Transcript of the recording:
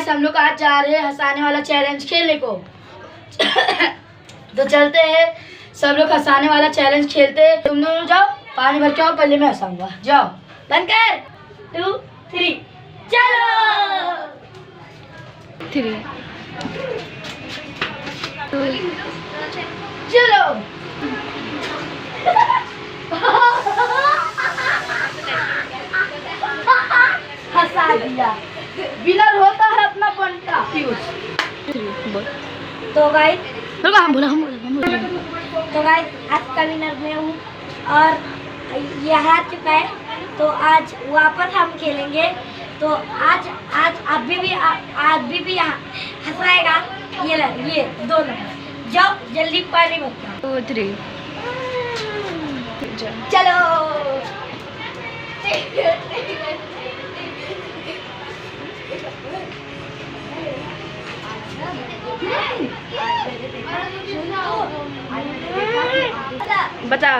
Guys हम लोग आज जा रहे हैं हंसाने वाला चैलेंज खेलने को। तो चलते हैं, सब लोग हंसाने वाला चैलेंज खेलते हैं। तुम दोनों जाओ, पानी भर के आओ, पहले मैं हंसाऊंगा। जाओ, बंद कर। 2 3 चलो। 3 2 चलो। हंसा दिया। विनर होता है अपना पंटा। तो गाइस हम बोला तो गाइस आज का विनर मैं हूँ और ये हार चुका है। तो आज वापस हम खेलेंगे। तो आज अभी भी हंसाएगा। ये दोनों जाओ जल्दी पानी मत 2 3 चलो। बता।